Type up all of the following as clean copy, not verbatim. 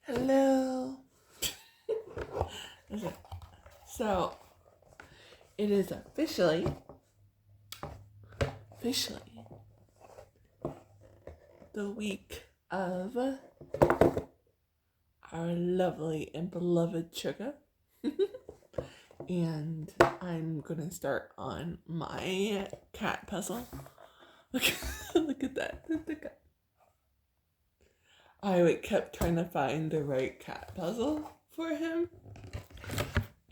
Hello. So it is officially the week of our lovely and beloved Suga. And I'm gonna start on my cat puzzle. Look at that. I kept trying to find the right cat puzzle for him.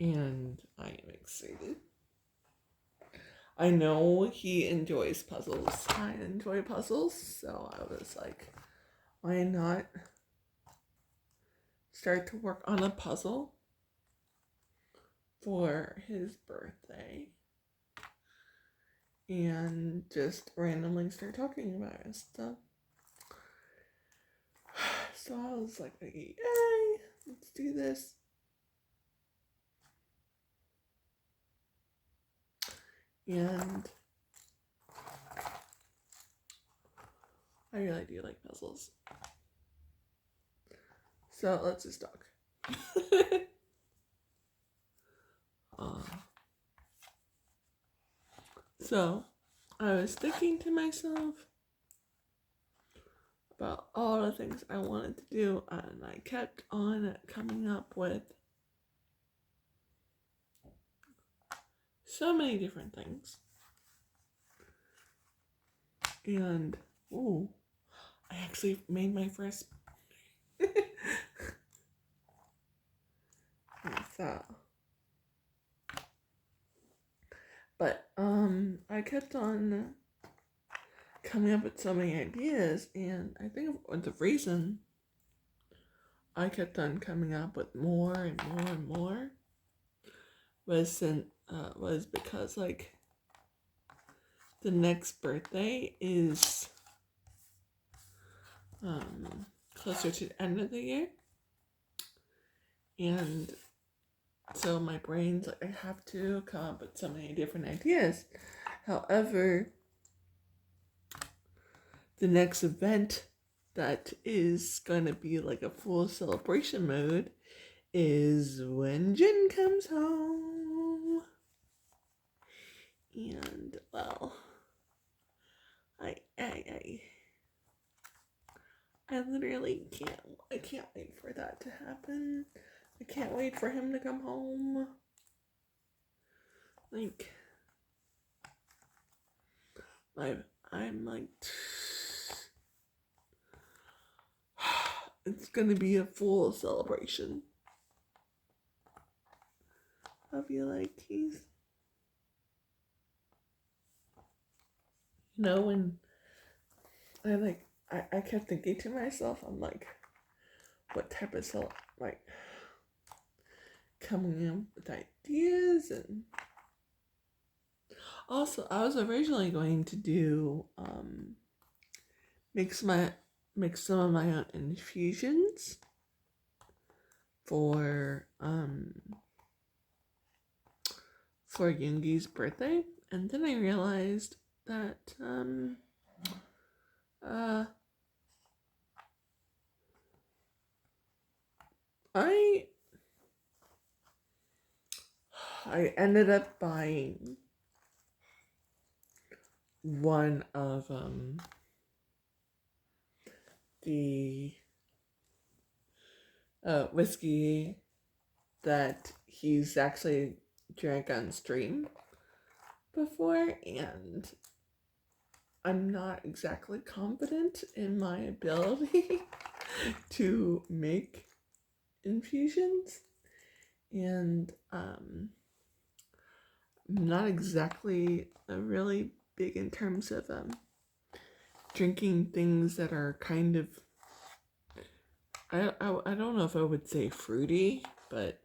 And I am excited. I know he enjoys puzzles. I enjoy puzzles, so I was like, why not start to work on a puzzle for his birthday and just randomly start talking about it stuff. So I was like, yay, let's do this. And I really do like puzzles. So let's just talk. So I was thinking to myself about all the things I wanted to do, and I kept on coming up with so many different things. And I actually made my first so but I kept on coming up with so many ideas, and I think the reason I kept on coming up with more and more and more was because like the next birthday is closer to the end of the year, and so my brain's like, I have to come up with so many different ideas. However, the next event that is going to be like a full celebration mode is when Jin comes home. And well, I literally can't wait for that to happen. I can't wait for him to come home. Like, I'm like, it's gonna be a full celebration. I feel like he's, when I kept thinking to myself, I'm like, what type of coming in with ideas. And also I was originally going to do make some of my own infusions for Yoongi's birthday, and then I realized that I ended up buying one of the whiskey that he's actually drank on stream before, and I'm not exactly confident in my ability to make infusions, and I'm not exactly really big in terms of drinking things that are kind of, I don't know if I would say fruity, but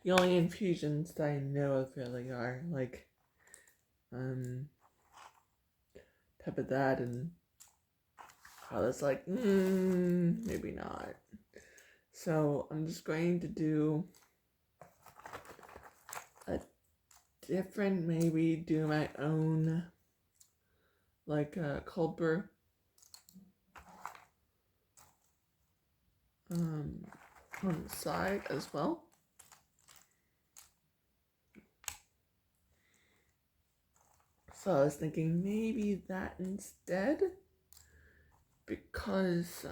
the only infusions that I know of really are like type of that, and I was like, maybe not. So I'm just going to do a different, maybe do my own like cold brew on the side as well. So I was thinking maybe that instead, because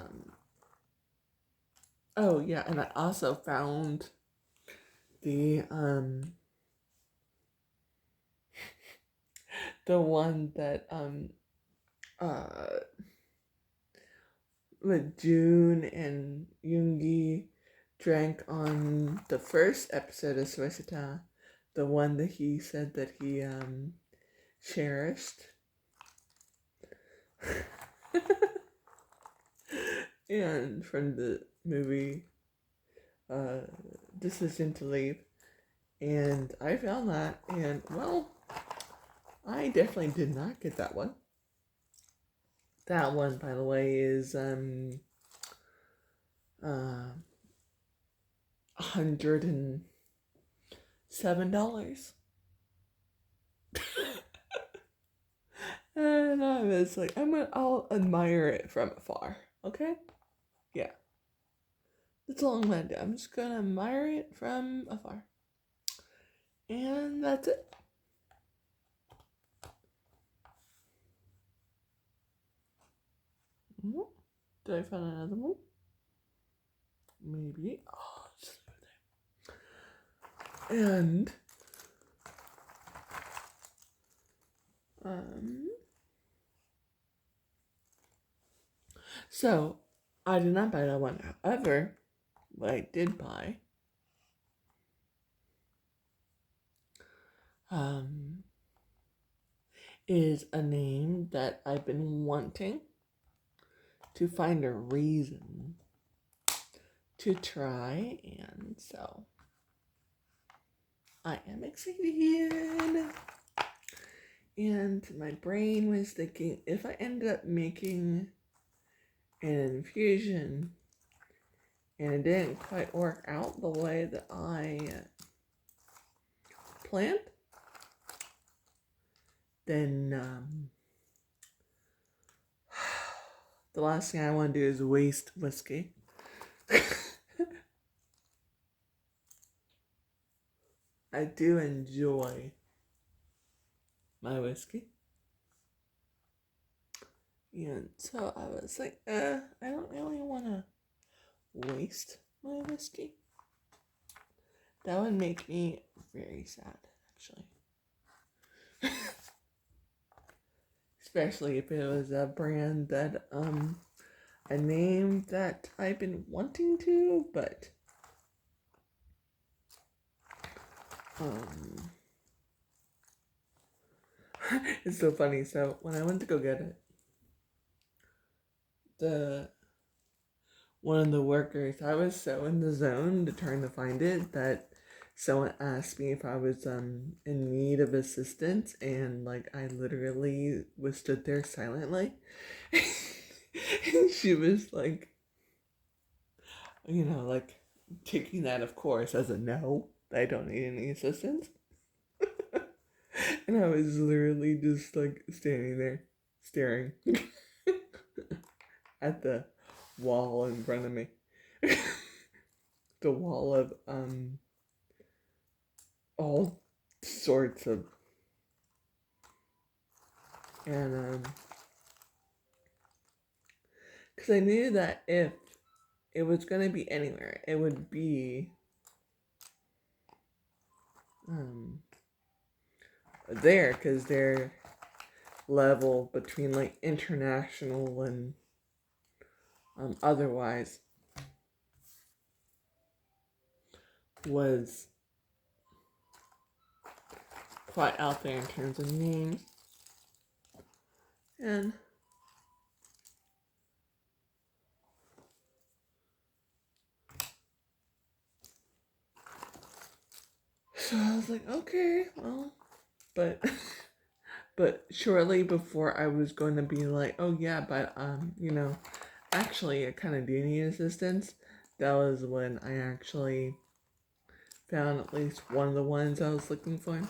oh yeah, and I also found the the one that with June and Yoongi drank on the first episode of Suicida, the one that he said that he cherished. And from the movie Decision to Leave. And I found that, and well, I definitely did not get that one. That one, by the way, is $107. And I was like, I'll admire it from afar, okay? Yeah. That's all I'm gonna do. I'm just gonna admire it from afar. And that's it. Did I find another one? Maybe. Oh, just over there. And so I did not buy that one. However, what I did buy is a name that I've been wanting to find a reason to try, and so I am excited. And my brain was thinking, if I ended up making an infusion and it didn't quite work out the way that I planned, then the last thing I want to do is waste whiskey. I do enjoy my whiskey. And so I was like, I don't really want to waste my whiskey. That would make me very sad, actually. Especially if it was a brand that, a name that I've been wanting to, but, it's so funny. So when I went to go get it, one of the workers, I was so in the zone to trying to find it that someone asked me if I was in need of assistance, and like I literally was stood there silently. And she was like, like taking that, of course, as a no, I don't need any assistance. And I was literally just like standing there staring at the wall in front of me. The wall of all sorts of, and because I knew that if it was going to be anywhere, it would be there, because their level between like international and otherwise was quite out there in terms of names. And so I was like, okay, well, but but shortly before I was going to be like, oh yeah, but actually I kind of do need assistance, that was when I actually found at least one of the ones I was looking for.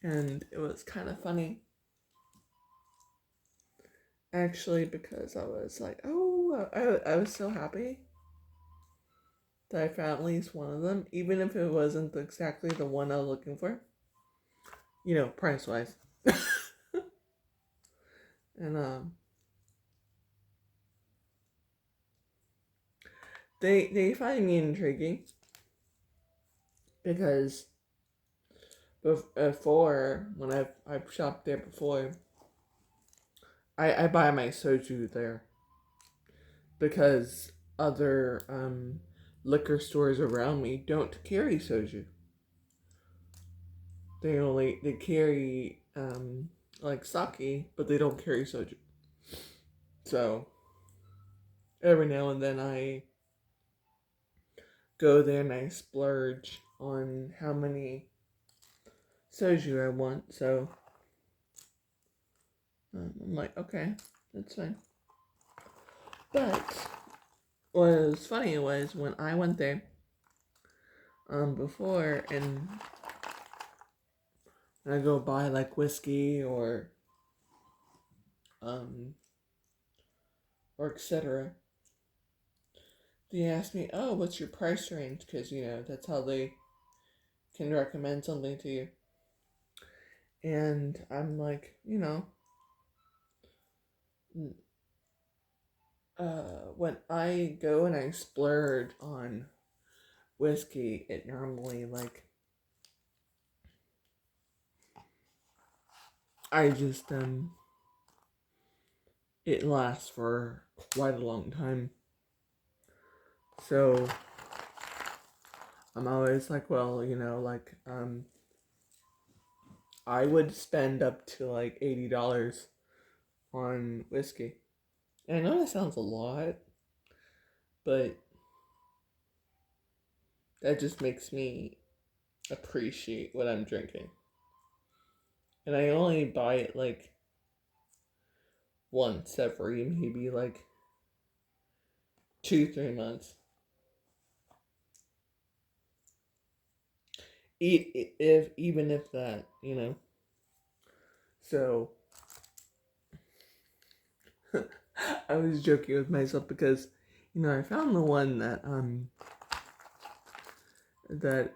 And it was kind of funny. Actually, because I was like, I was so happy that I found at least one of them, even if it wasn't exactly the one I was looking for. You know, price wise. And they find me intriguing because before, when I've shopped there before, I buy my soju there because other liquor stores around me don't carry soju. They carry like sake, but they don't carry soju. So every now and then I go there and I splurge on how many soju I want. So I'm like, okay, that's fine. But what was funny was when I went there before and I go buy like whiskey um or etc. They ask me, "Oh, what's your price range?" Because you know that's how they can recommend something to you. And I'm like, when I go and I splurge on whiskey, it normally like I just it lasts for quite a long time. So I'm always like, well, I would spend up to like $80 on whiskey. And I know that sounds a lot, but that just makes me appreciate what I'm drinking. And I only buy it like once every maybe like 2-3 months. Even if that, So I was joking with myself because, I found the one that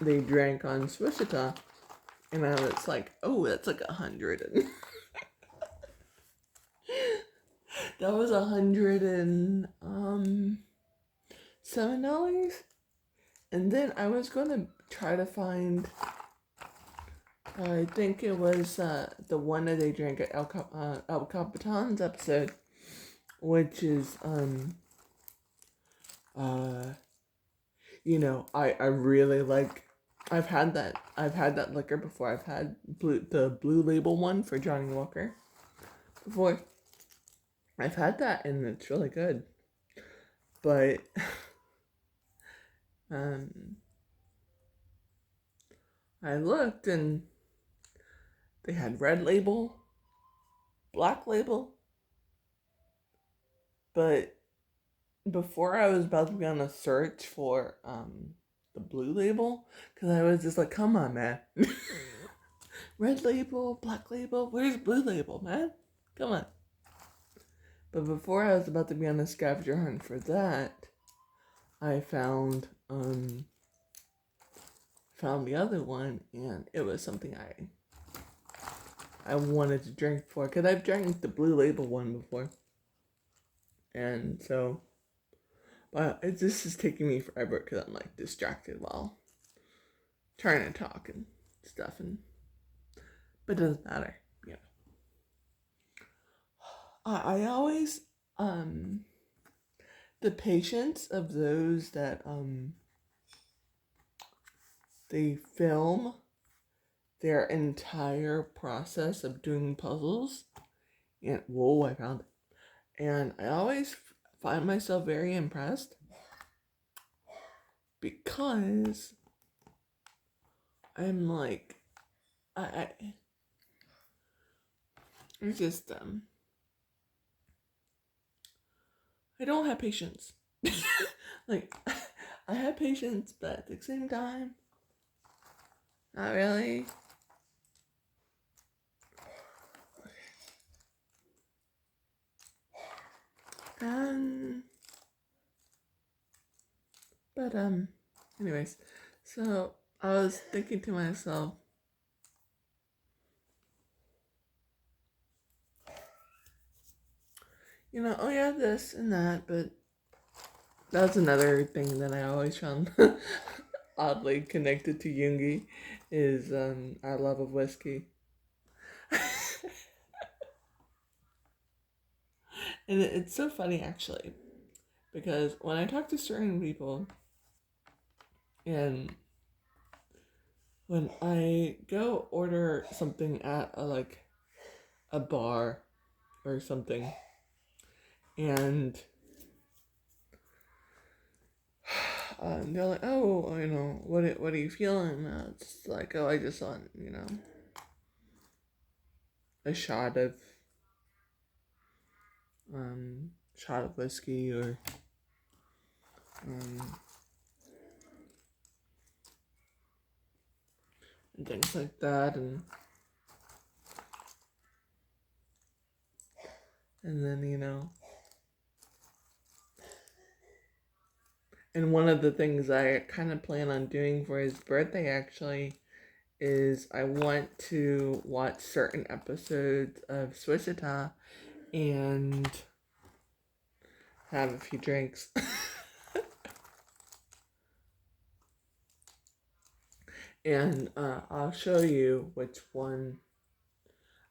they drank on Swishita, and I was like, oh, that's like 100. And that was $107. And then I was gonna try to find. I think it was the one that they drank at El Capitan's episode, which is I really like. I've had that liquor before. I've had the Blue Label one for Johnny Walker before. I've had that and it's really good. But um, I looked and they had Red Label, Black Label, but before I was about to be on a search for the Blue Label, because I was just like, come on, man. Red Label, Black Label, where's Blue Label, man? Come on. But before I was about to be on a scavenger hunt for that, I found the other one, and it was something I wanted to drink before, because I've drank the Blue Label one before. And so, but this is taking me forever because I'm like distracted while trying to talk and stuff, but it doesn't matter. Yeah. I always the patience of those that they film their entire process of doing puzzles, and whoa, I found it. And I always find myself very impressed because I'm like, I just I don't have patience. Like, I have patience, but at the same time, not really. And but anyways, so I was thinking to myself, oh yeah, this and that, but that's another thing that I always found oddly connected to Yoongi is our love of whiskey. And it's so funny actually, because when I talk to certain people, and when I go order something at a bar or something, and they're like, "Oh, what are you feeling?" It's like, "Oh, I just want, a shot of whiskey or um, and things like that, and then and one of the things I kind of plan on doing for his birthday actually is I want to watch certain episodes of Swishita and have a few drinks. And I'll show you which one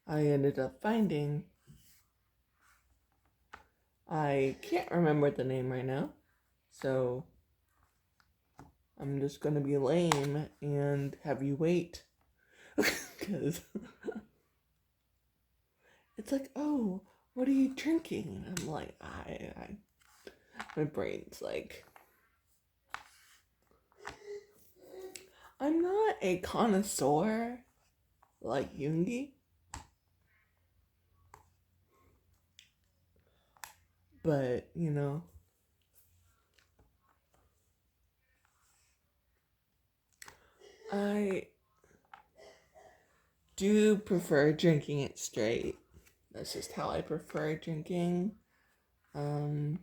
I ended up finding. I can't remember the name right now, so I'm just gonna be lame and have you wait. Because it's like, "Oh, what are you drinking?" And I'm like, my brain's like, I'm not a connoisseur like Yoongi, but I do prefer drinking it straight. That's just how I prefer drinking. Um,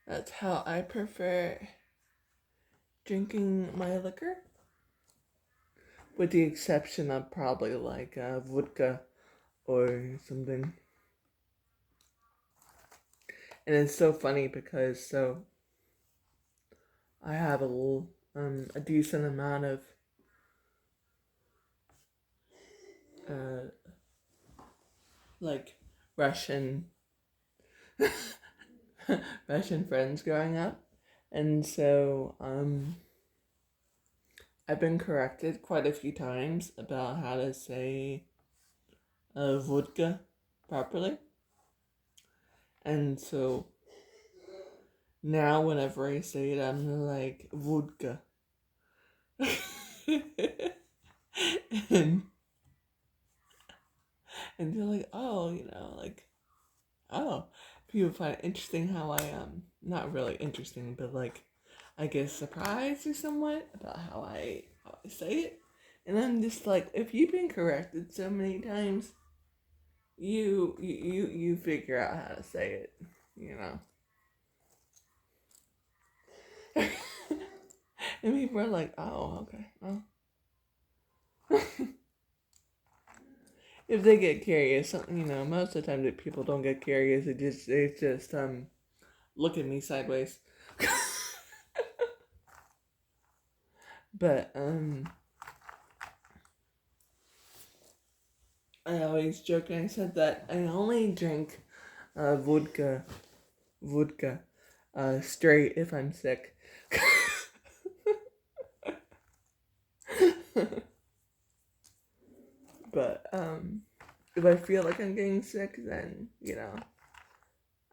that's how I prefer drinking my liquor, with the exception of probably like vodka or something. And it's so funny because I have a decent amount of uh, like Russian Russian friends growing up, and so I've been corrected quite a few times about how to say vodka properly, and so now whenever I say it, I'm like vodka, and they're like, oh, like, oh, people find it interesting how I not really interesting, but like I get surprised or somewhat about how I say it. And I'm just like, if you've been corrected so many times, you figure out how to say it, you know. And people are like, oh, okay. Well. If they get curious, most of the time that people don't get curious, they just look at me sideways. But I always joke and I said that I only drink vodka straight if I'm sick. But if I feel like I'm getting sick, then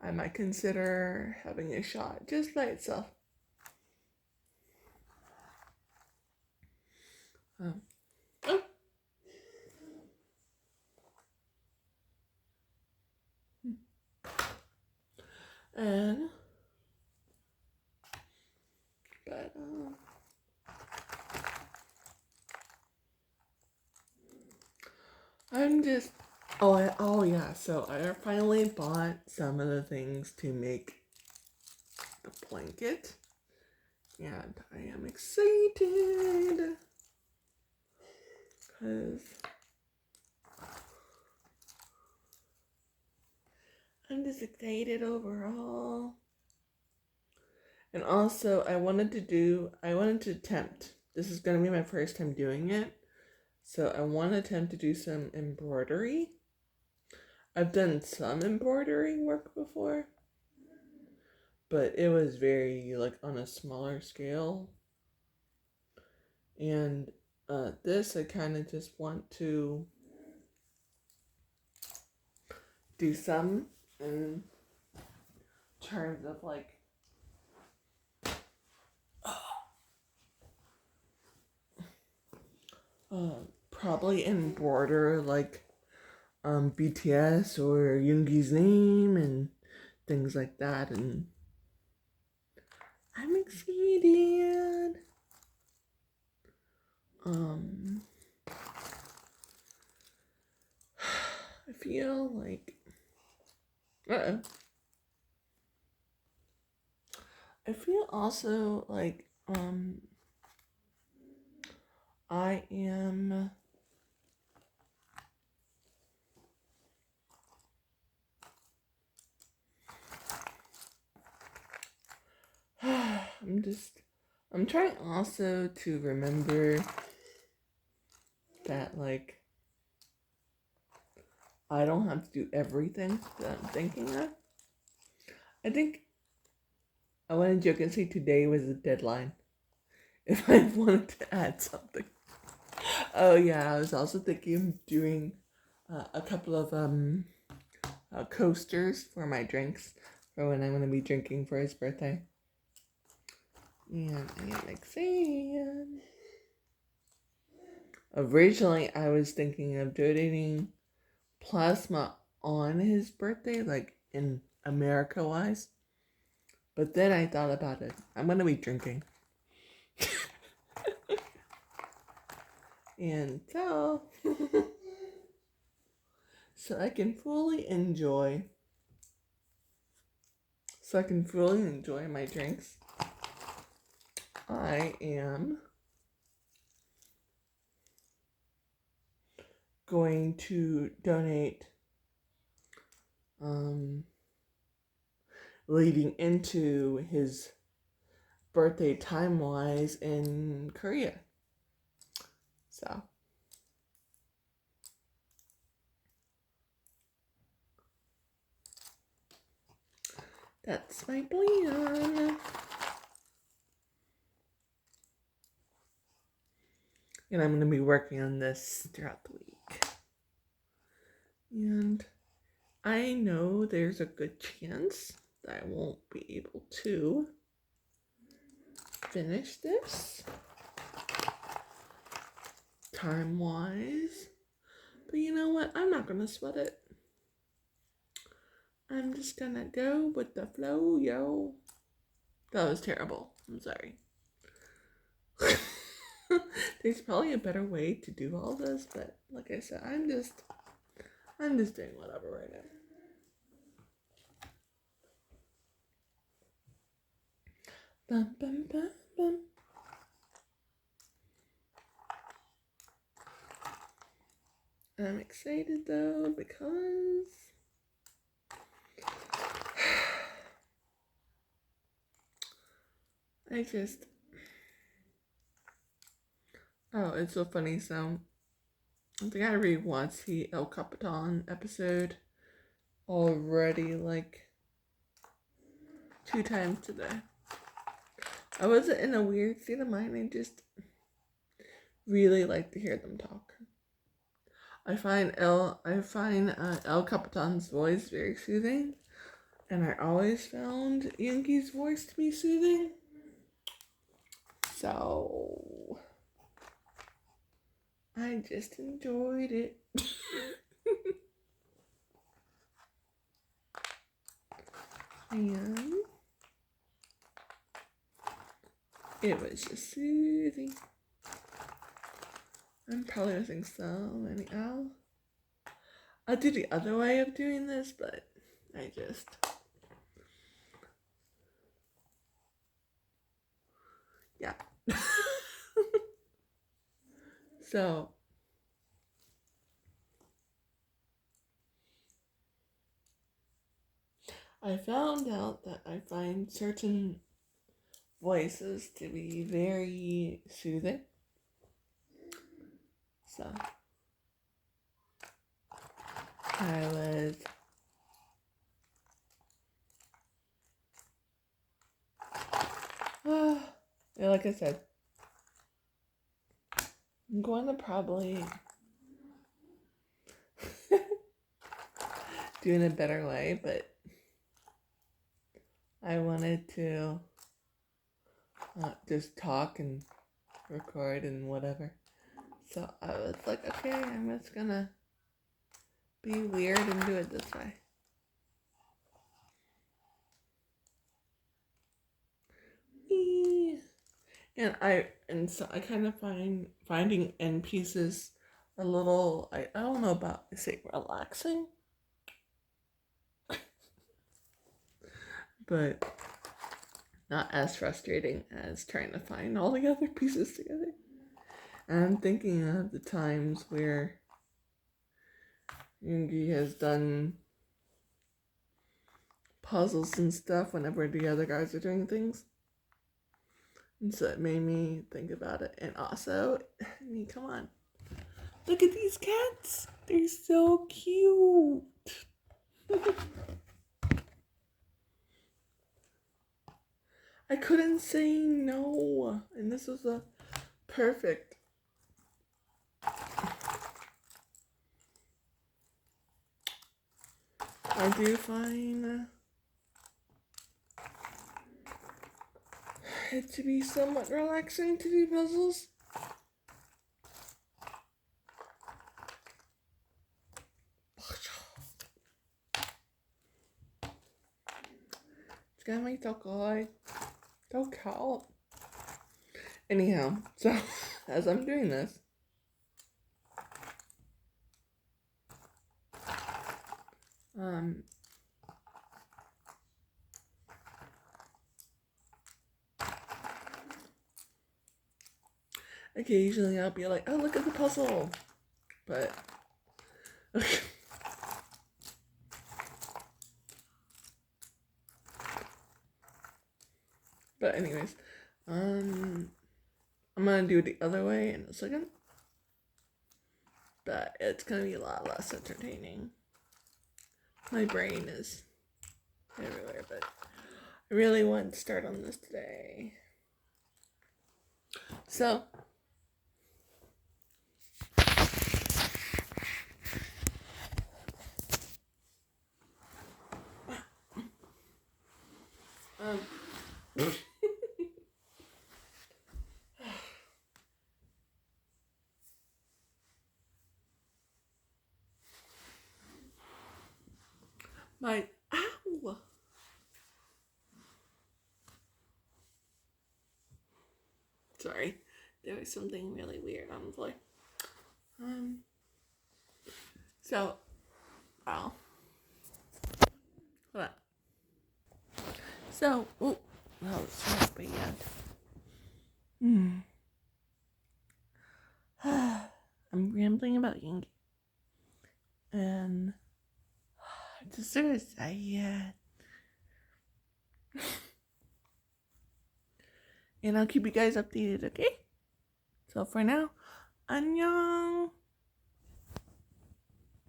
I might consider having a shot just by itself. Um, oh. And but I'm just Oh yeah, so I finally bought some of the things to make the blanket, and I am excited because I'm just excited overall. And also, I wanted to attempt. This is going to be my first time doing it. So I want to attempt to do some embroidery. I've done some embroidery work before, but it was very like on a smaller scale. And this I kind of just want to do some in terms of like probably embroider like BTS or Yoongi's name and things like that, and I'm excited. Um, I feel like I feel also like I am I'm trying also to remember that like I don't have to do everything that I'm thinking of. I think I want to joke and say today was the deadline if I wanted to add something. Oh yeah, I was also thinking of doing a couple of coasters for my drinks for when I'm going to be drinking for his birthday. And I am excited. Originally, I was thinking of donating plasma on his birthday, like in America wise. But then I thought about it. I'm going to be drinking. And so, so I can fully enjoy my drinks. I am going to donate leading into his birthday time-wise in Korea. So that's my plan. And I'm going to be working on this throughout the week. And I know there's a good chance that I won't be able to finish this time-wise. But you know what? I'm not going to sweat it. I'm just going to go with the flow, yo. That was terrible. I'm sorry. There's probably a better way to do all this, but like I said, I'm just doing whatever right now. Bum, bum, bum, bum. I'm excited though because it's so funny. So I think I rewatched the El Capitan episode already like 2 times today. I wasn't in a weird state of mind. I just really like to hear them talk. I find El Capitan's voice very soothing, and I always found Yoongi's voice to be soothing. So I just enjoyed it. And it was just soothing. I'm probably missing so many. I'll do the other way of doing this, but I just... Yeah. So, I found out that I find certain voices to be very soothing. So, I was yeah, like I said, I'm going to probably do it in a better way, but I wanted to just talk and record and whatever. So I was like, okay, I'm just gonna be weird and do it this way. And so I kind of finding end pieces a little, I don't know about, is it relaxing? But not as frustrating as trying to find all the other pieces together. And I'm thinking of the times where Yoongi has done puzzles and stuff whenever the other guys are doing things. And so it made me think about it. And also, I mean, come on. Look at these cats. They're so cute. I couldn't say no. And this was a perfect. I do find it to be somewhat relaxing to do puzzles. It's gonna make so cold. Anyhow, so as I'm doing this, occasionally I'll be like, oh, look at the puzzle. But but anyways, I'm gonna do it the other way in a second. But it's gonna be a lot less entertaining. My brain is everywhere, but I really want to start on this today. So my ow. Sorry, there was something really weird on the floor. So, wow. Hold on. So, it's not bad. I'm rambling about Yoongi. And I'm just so sad. And I'll keep you guys updated, okay? So for now, annyeong.